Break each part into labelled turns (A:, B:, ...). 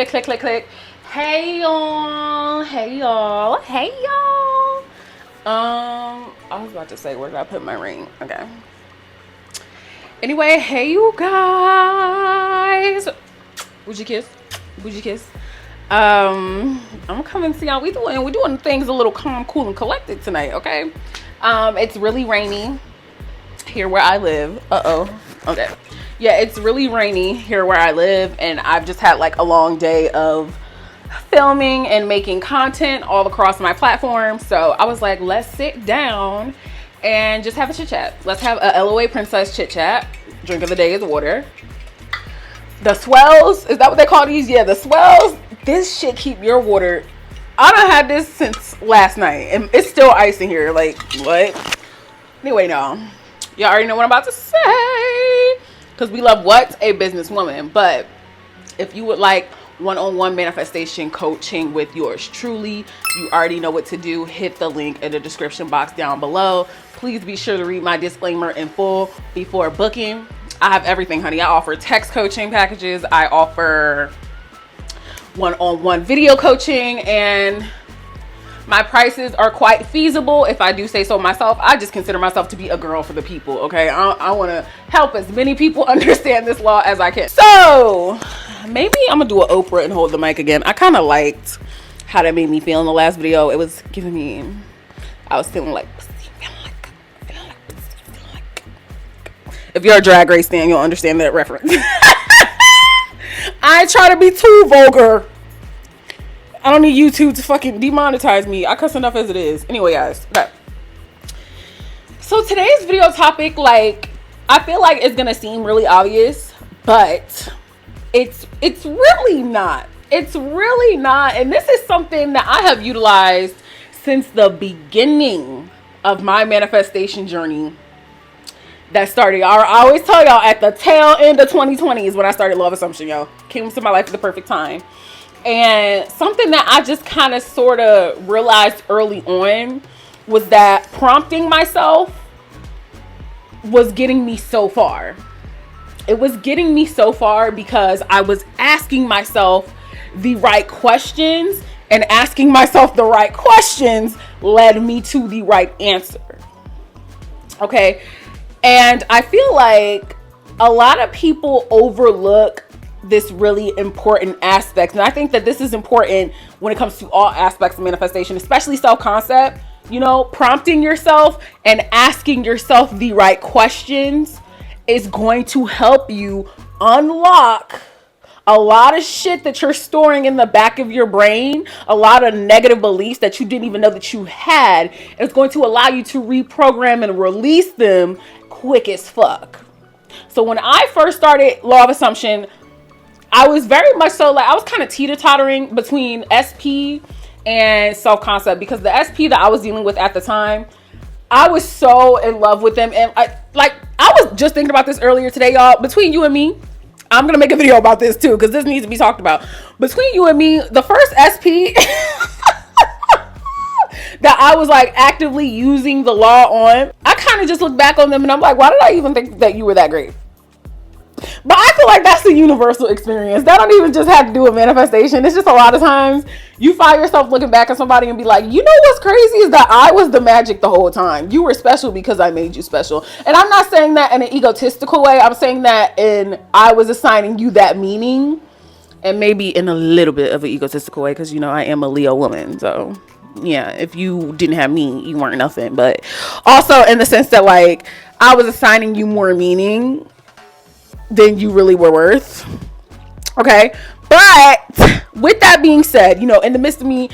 A: click, click, click, click. Hey y'all. Hey y'all. Hey y'all. I was about to say, where did I put my ring? Okay. Anyway, hey you guys. Bougie kiss. Bougie kiss. I'm coming to see y'all. We're doing things a little calm, cool, and collected tonight, okay? It's really rainy here where I live. Okay. Yeah, it's really rainy here where I live, and I've just had like a long day of filming and making content all across my platform. So I was like, let's sit down and just have a chit chat. Let's have a LOA princess chit chat. Drink of the day is water. The swells, is that what they call these? Yeah, the swells. This shit keep your water. I done had this since last night, and it's still ice in here. Like, what? Anyway, no. Y'all already know what I'm about to say. Because we love what? A businesswoman. But if you would like one-on-one manifestation coaching with yours truly, you already know what to do. Hit the link in the description box down below. Please be sure to read my disclaimer in full before booking. I have everything, honey. I offer text coaching packages. I offer one-on-one video coaching, and my prices are quite feasible, if I do say so myself. I just consider myself to be a girl for the people, okay? I want to help as many people understand this law as I can. So maybe I'm gonna do an Oprah and hold the mic again. I kind of liked how that made me feel in the last video. It was giving me, I was feeling like, if you're a Drag Race fan, you'll understand that reference. I ain't try to be too vulgar. I don't need YouTube to fucking demonetize me. I cuss enough as it is. Anyway, guys. Okay. So today's video topic, like, I feel like it's gonna seem really obvious, but it's really not. It's really not. And this is something that I have utilized since the beginning of my manifestation journey that started. I always tell y'all, at the tail end of 2020 is when I started Law of Assumption, yo. Came to my life at the perfect time. And something that I just kind of sort of realized early on was that prompting myself was getting me so far. It was getting me so far because I was asking myself the right questions, and asking myself the right questions led me to the right answer. Okay. And I feel like a lot of people overlook this really important aspect. And I think that this is important when it comes to all aspects of manifestation, especially self-concept. You know, prompting yourself and asking yourself the right questions is going to help you unlock a lot of shit that you're storing in the back of your brain, a lot of negative beliefs that you didn't even know that you had. It's going to allow you to reprogram and release them quick as fuck. So when I first started Law of Assumption, I was very much so like, I was kind of teeter-tottering between SP and self-concept, because the SP that I was dealing with at the time, I was so in love with them. And I was just thinking about this earlier today, y'all. Between you and me, I'm gonna make a video about this too, because this needs to be talked about. Between you and me, the first SP that I was like actively using the law on, I kind of just look back on them and I'm like, why did I even think that you were that great? But I feel like that's the universal experience. That don't even just have to do with manifestation. It's just a lot of times you find yourself looking back at somebody and be like, you know what's crazy is that I was the magic the whole time. You were special because I made you special. And I'm not saying that in an egotistical way. I'm saying that I was assigning you that meaning, and maybe in a little bit of an egotistical way, because, you know, I am a Leo woman. So yeah, if you didn't have me, you weren't nothing. But also in the sense that, like, I was assigning you more meaning than you really were worth. Okay. But with that being said, you know, in the midst of me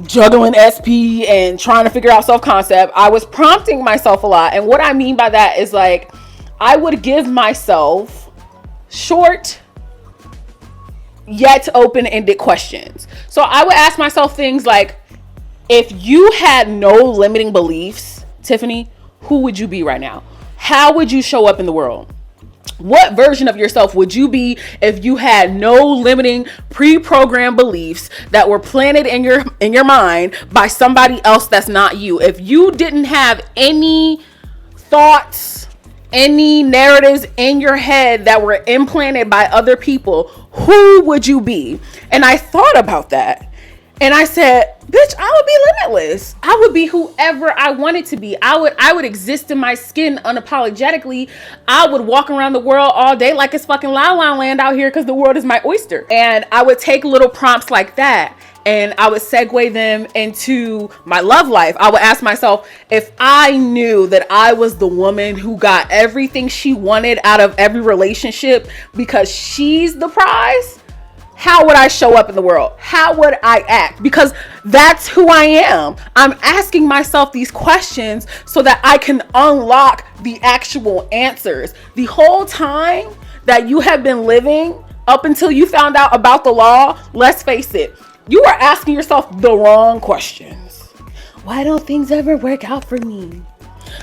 A: juggling SP and trying to figure out self-concept, I was prompting myself a lot. And what I mean by that is, like, I would give myself short yet open-ended questions. So I would ask myself things like, if you had no limiting beliefs, Tiffany, who would you be right now? How would you show up in the world? What version of yourself would you be if you had no limiting pre-programmed beliefs that were planted in your mind by somebody else that's not you? If you didn't have any thoughts, any narratives in your head that were implanted by other people, who would you be? And I thought about that. And I said, bitch, I would be limitless. I would be whoever I wanted to be. I would exist in my skin unapologetically. I would walk around the world all day like it's fucking La La Land out here because the world is my oyster. And I would take little prompts like that and I would segue them into my love life. I would ask myself, if I knew that I was the woman who got everything she wanted out of every relationship because she's the prize, how would I show up in the world? How would I act? Because that's who I am. I'm asking myself these questions so that I can unlock the actual answers. The whole time that you have been living up until you found out about the law, let's face it, you are asking yourself the wrong questions. Why don't things ever work out for me?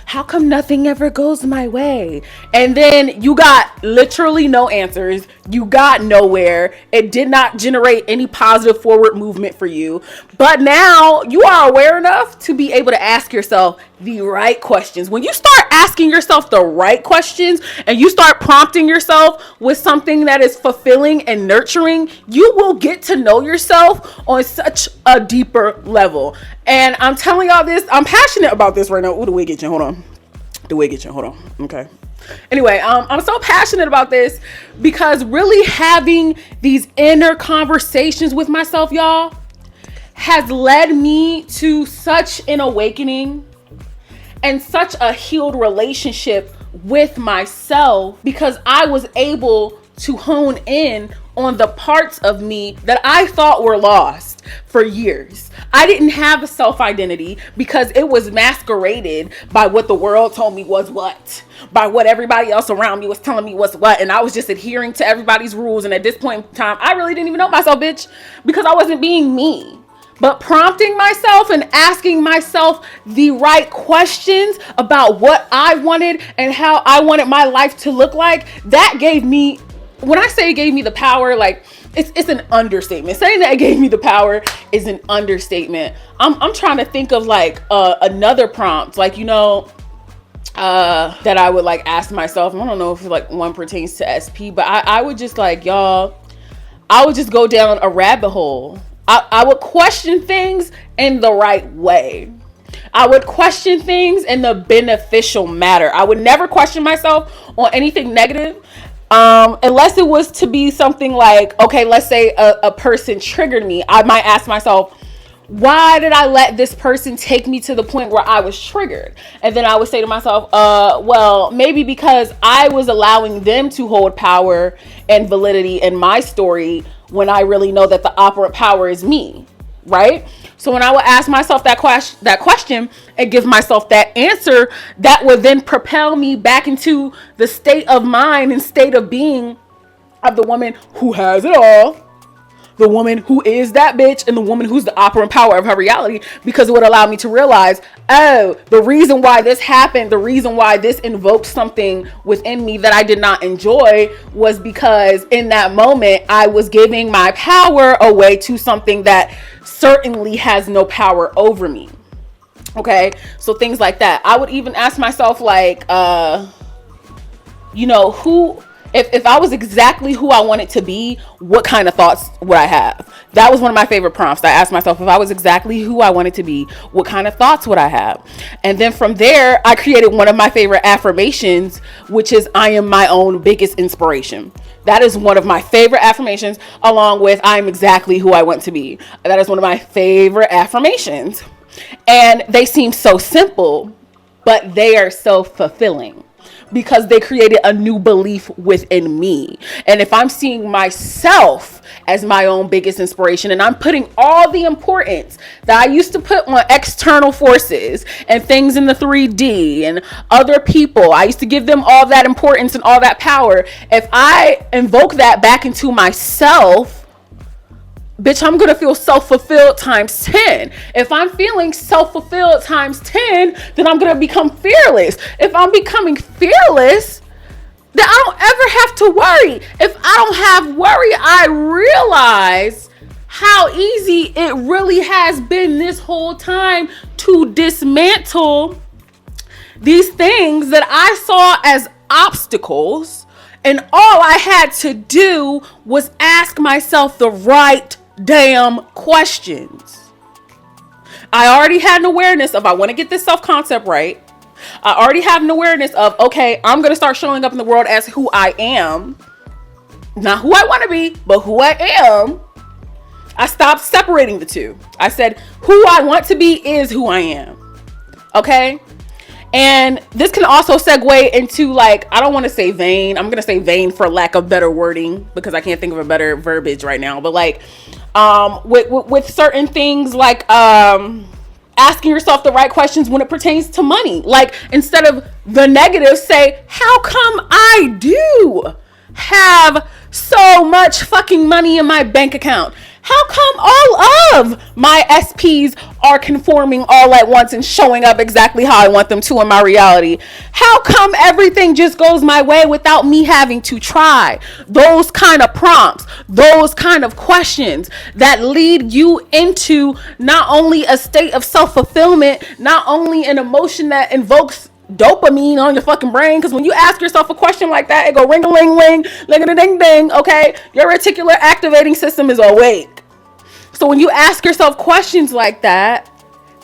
A: How come nothing ever goes my way? And then you got literally no answers. You got nowhere. It did not generate any positive forward movement for you. But now you are aware enough to be able to ask yourself the right questions. When you start asking yourself the right questions and you start prompting yourself with something that is fulfilling and nurturing, you will get to know yourself on such a deeper level. And I'm telling y'all this, I'm passionate about this right now. Ooh, the wig itching, hold on. The wig itching, hold on, okay. Anyway, I'm so passionate about this because really having these inner conversations with myself, y'all, has led me to such an awakening and such a healed relationship with myself because I was able to hone in on the parts of me that I thought were lost for years. I didn't have a self-identity because it was masqueraded by what the world told me was what, by what everybody else around me was telling me was what, and I was just adhering to everybody's rules. And at this point in time, I really didn't even know myself, bitch, because I wasn't being me. But prompting myself and asking myself the right questions about what I wanted and how I wanted my life to look like, that gave me, when I say it gave me the power, like it's an understatement. Saying that it gave me the power is an understatement. I'm trying to think of like another prompt, like, you know, that I would like ask myself. I don't know if like one pertains to SP, but I would just like, y'all, I would just go down a rabbit hole. I would question things in the right way. I would question things in the beneficial matter. I would never question myself on anything negative. Unless it was to be something like, okay, let's say a person triggered me. I might ask myself, why did I let this person take me to the point where I was triggered? And then I would say to myself, well, maybe because I was allowing them to hold power and validity in my story when I really know that the operant power is me, right? So when I would ask myself that question and give myself that answer, that would then propel me back into the state of mind and state of being of the woman who has it all, the woman who is that bitch, and the woman who's the operant power of her reality, because it would allow me to realize, oh, the reason why this happened, the reason why this invoked something within me that I did not enjoy was because in that moment I was giving my power away to something that certainly has no power over me. Okay, so things like that. I would even ask myself, like, you know, who, if I was exactly who I wanted to be, what kind of thoughts would I have? That was one of my favorite prompts. I asked myself, if I was exactly who I wanted to be, what kind of thoughts would I have? And then from there, I created one of my favorite affirmations, which is, I am my own biggest inspiration. That is one of my favorite affirmations, along with, I am exactly who I want to be. That is one of my favorite affirmations. And they seem so simple, but they are so fulfilling, because they created a new belief within me. And if I'm seeing myself as my own biggest inspiration, and I'm putting all the importance that I used to put on external forces and things in the 3D and other people, I used to give them all that importance and all that power. If I invoke that back into myself, bitch, I'm gonna feel self-fulfilled times 10. If I'm feeling self-fulfilled times 10, then I'm gonna become fearless. If I'm becoming fearless, then I don't ever have to worry. If I don't have worry, I realize how easy it really has been this whole time to dismantle these things that I saw as obstacles. And all I had to do was ask myself the right damn questions. I already had an awareness of, I want to get this self-concept right. I already have an awareness of, okay, I'm going to start showing up in the world as who I am. Not who I want to be, but who I am. I stopped separating the two. I said, who I want to be is who I am. Okay? And this can also segue into, like, I don't want to say vain. I'm going to say vain for lack of better wording because I can't think of a better verbiage right now. But like, with certain things, like, asking yourself the right questions when it pertains to money. Like, instead of the negative, say, how come I do have so much fucking money in my bank account? How come all of my SPs are conforming all at once and showing up exactly how I want them to in my reality? How come everything just goes my way without me having to try? Those kind of prompts, those kind of questions that lead you into not only a state of self-fulfillment, not only an emotion that invokes dopamine on your fucking brain, because when you ask yourself a question like that, it go ring-a-ling-ling, ling-a-ding-ding, okay? Your reticular activating system is awake. So when you ask yourself questions like that,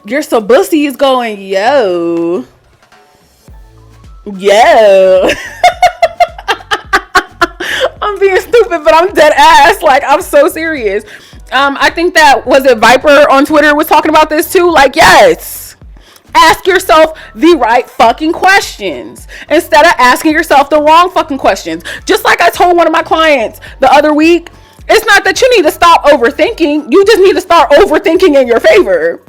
A: your subussy is going, yo. I'm being stupid, but I'm dead ass. Like, I'm so serious. I think that, was it Viper on Twitter was talking about this too? Like, yes. Ask yourself the right fucking questions instead of asking yourself the wrong fucking questions. Just like I told one of my clients the other week, it's not that you need to stop overthinking. You just need to start overthinking in your favor.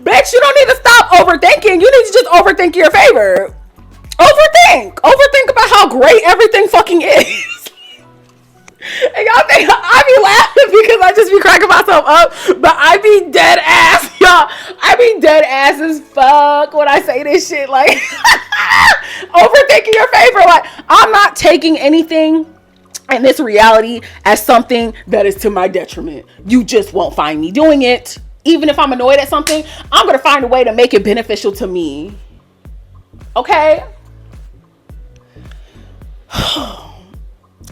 A: Bitch, you don't need to stop overthinking. You need to just overthink your favor. Overthink. Overthink about how great everything fucking is. And y'all think I be laughing because I just be cracking myself up, but I be dead ass, y'all. I be dead ass as fuck when I say this shit. Like, overthinking your favor. Like, I'm not taking anything in this reality as something that is to my detriment. You just won't find me doing it. Even if I'm annoyed at something, I'm gonna find a way to make it beneficial to me. Okay?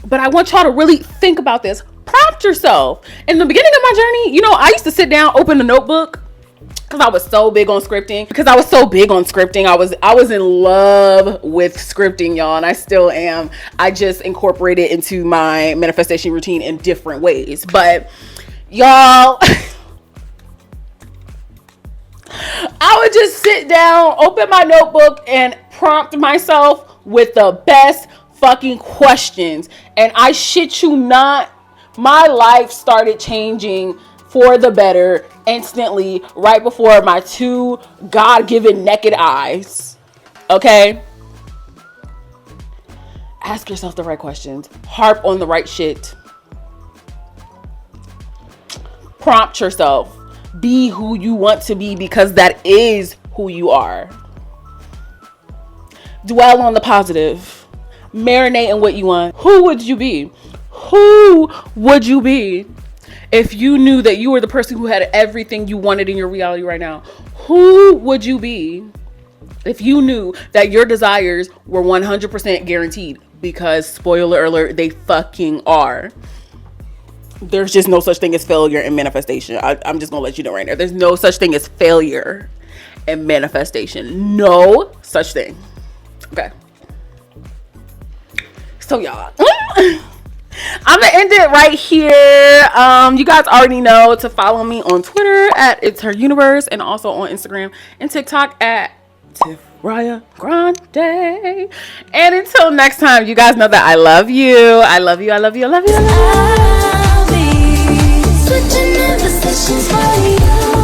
A: But I want y'all to really think about this. Prompt yourself. In the beginning of my journey, you know, I used to sit down, open a notebook, because I was so big on scripting. I was in love with scripting, y'all, and I still am. I just incorporate it into my manifestation routine in different ways. But y'all, I would just sit down, open my notebook, and prompt myself with the best fucking questions. And I shit you not, my life started changing for the better instantly right before my two God-given naked eyes. Okay? Ask yourself the right questions. Harp on the right shit. Prompt yourself. Be who you want to be, because that is who you are. Dwell on the positive. Marinate in what you want. Who would you be? Who would you be if you knew that you were the person who had everything you wanted in your reality right now? Who would you be if you knew that your desires were 100% guaranteed? Because, spoiler alert, they fucking are. There's just no such thing as failure in manifestation. I'm just gonna let you know right now. There's no such thing as failure in manifestation. No such thing. Okay. So y'all, I'm gonna end it right here. You guys already know to follow me on Twitter at It's Her Universe, and also on Instagram and TikTok at TiffriahGrande. And until next time, you guys know that I love you. I love you. I love you. I love you. I love you. I'll be switching in positions for you.